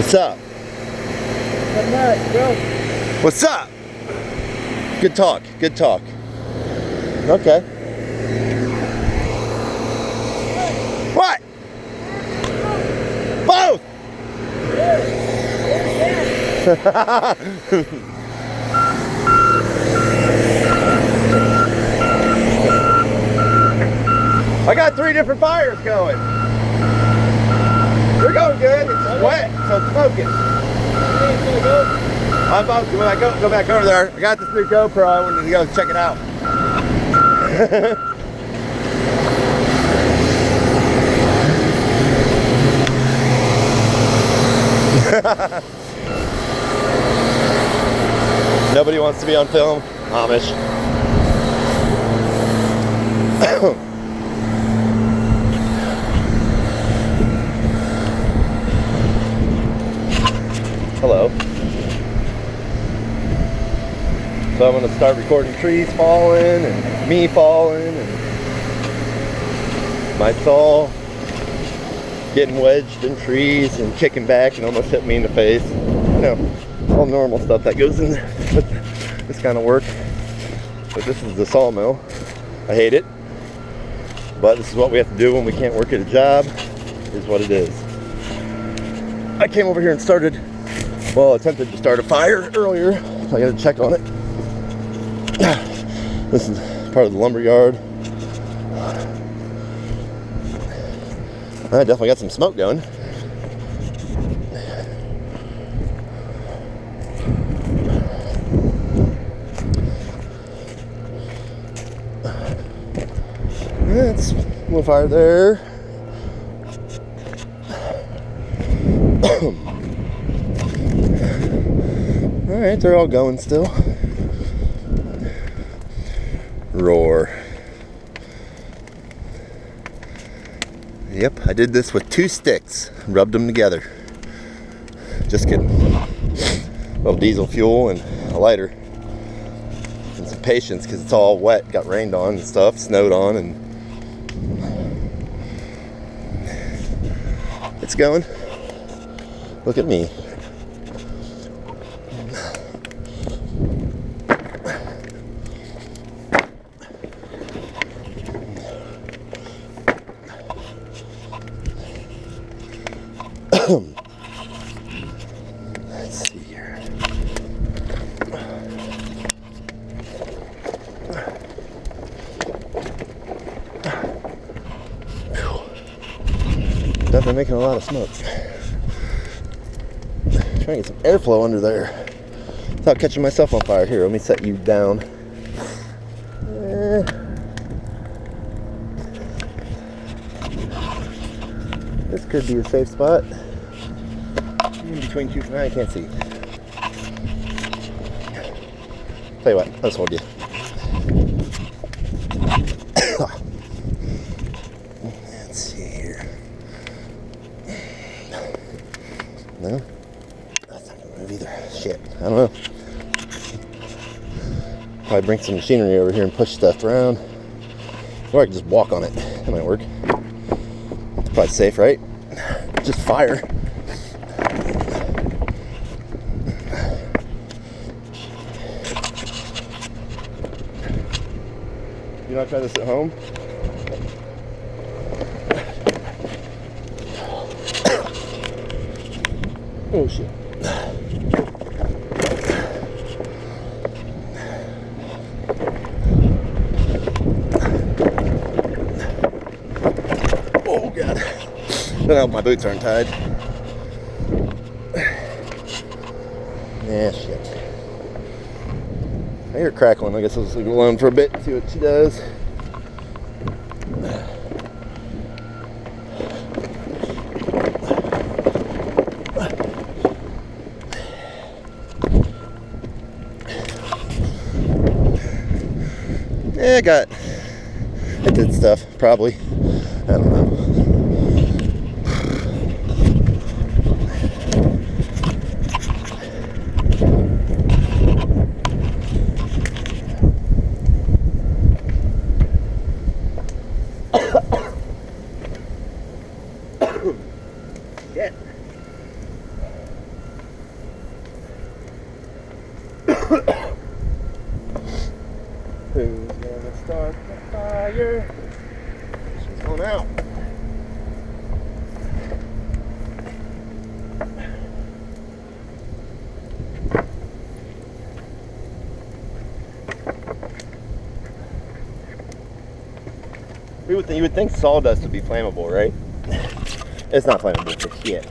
What's up? What's up? Good talk, good talk. Okay. What? Both! I got 3 different fires going. They're going good. It's wet, so it's smoking. I'm about to, when I go back over there, I got this new GoPro. I wanted to go check it out. Nobody wants to be on film. Amish. Hello. So I'm going to start recording trees falling and me falling and my saw getting wedged in trees and kicking back and almost hit me in the face. You know, all normal stuff that goes in with this kind of work. But this is the sawmill. I hate it. But this is what we have to do when we can't work at a job, is what it is. I came over here and attempted to start a fire earlier. So I got to check on it. This is part of the lumber yard. I definitely got some smoke going. That's a little fire there. Alright, they're all going still. Roar. Yep, I did this with 2 sticks, rubbed them together. Just kidding. A little diesel fuel and a lighter. And some patience because it's all wet, got rained on and stuff, snowed on, and it's going. Look at me. Let's see here. Definitely making a lot of smoke. Trying to get some airflow under there without catching myself on fire. Here, let me set you down. This could be a safe spot. In between 2, I can't see. Tell you what, let's hold you. Let's see here. No, that's not gonna move either. Shit, I don't know. Probably bring some machinery over here and push stuff around, or I can just walk on it. That might work. It's probably safe, right? Just fire. You want to try this at home? Oh shit. Oh god. I don't know if my boots aren't tied. Yeah, shit. I hear it crackling. I guess I'll just leave it alone for a bit and see what she does. Yeah, it did stuff, probably. I don't know. Who's gonna start the fire? She's going out. You would think sawdust would be flammable, right? It's not flammable for shit.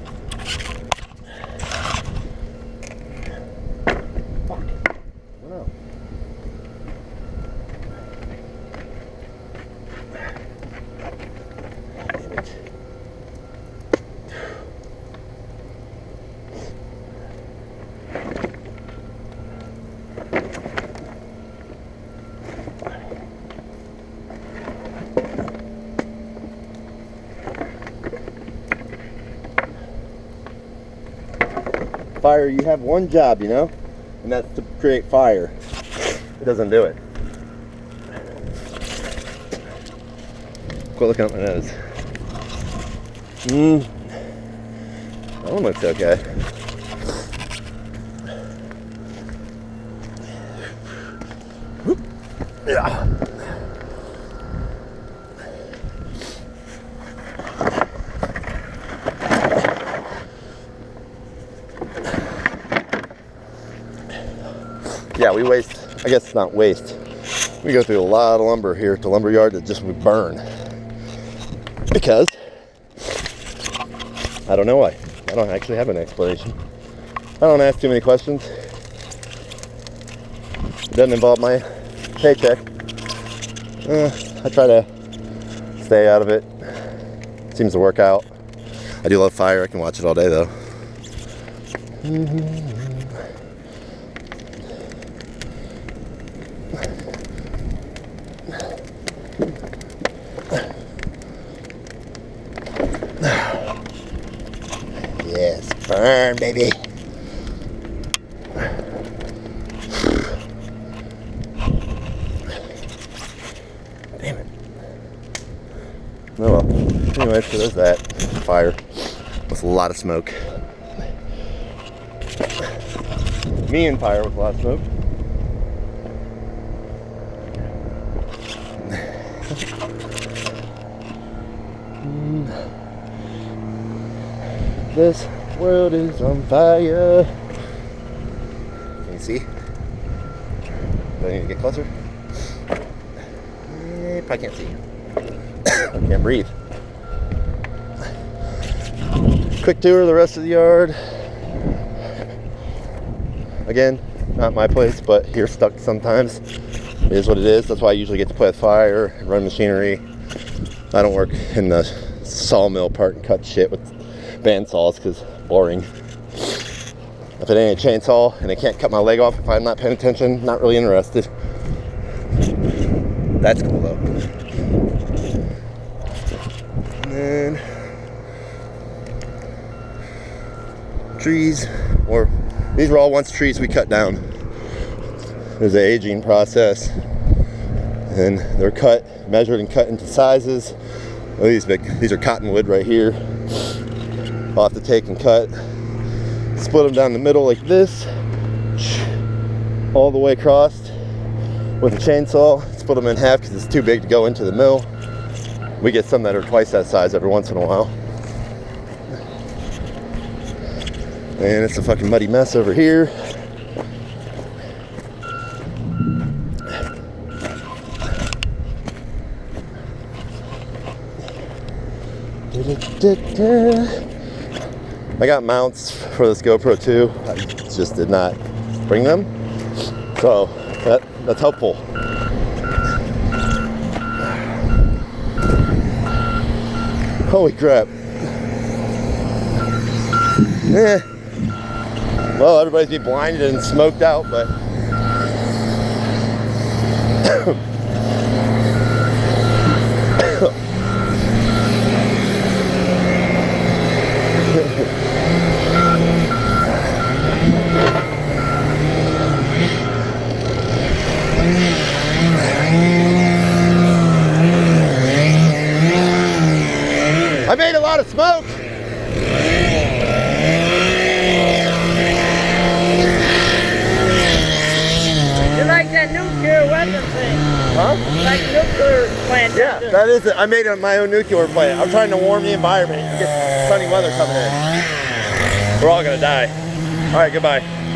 Fuck. I don't know. Fire, you have one job, you know, and that's to create fire. It doesn't do it. Quit looking at my nose. That one looks okay. Yeah. Yeah, we waste, I guess it's not waste. We go through a lot of lumber here at the lumber yard that just would burn. Because, I don't know why. I don't actually have an explanation. I don't ask too many questions. It doesn't involve my paycheck. I try to stay out of it. Seems to work out. I do love fire. I can watch it all day though. Yes, burn, baby. Damn it. Oh well. Anyway, so there's that fire with a lot of smoke. Me and fire with a lot of smoke. This world is on fire. Can you see? Do I need to get closer? I can't see. I can't breathe. Quick tour of the rest of the yard. Again, not my place, but here stuck sometimes. It is what it is. That's why I usually get to play with fire, run machinery. I don't work in the sawmill part and cut shit with bandsaws because boring. If it ain't a chainsaw and I can't cut my leg off if I'm not paying attention, not really interested. That's cool though. And then trees, or these were all once trees we cut down. There's an aging process, and they're cut, measured, and cut into sizes. Oh, these are cottonwood right here. I'll have to take and cut, split them down the middle like this, all the way across with a chainsaw. Split them in half because it's too big to go into the mill. We get some that are twice that size every once in a while. And it's a fucking muddy mess over here. I got mounts for this GoPro too. I just did not bring them, so that's helpful. Holy crap. Well, everybody's be blinded and smoked out, but I made a lot of smoke. that nuclear weapon thing. Huh? Like nuclear plant. Yeah, that is it. I made my own nuclear plant. I'm trying to warm the environment and get sunny weather coming in. We're all gonna die. All right, goodbye.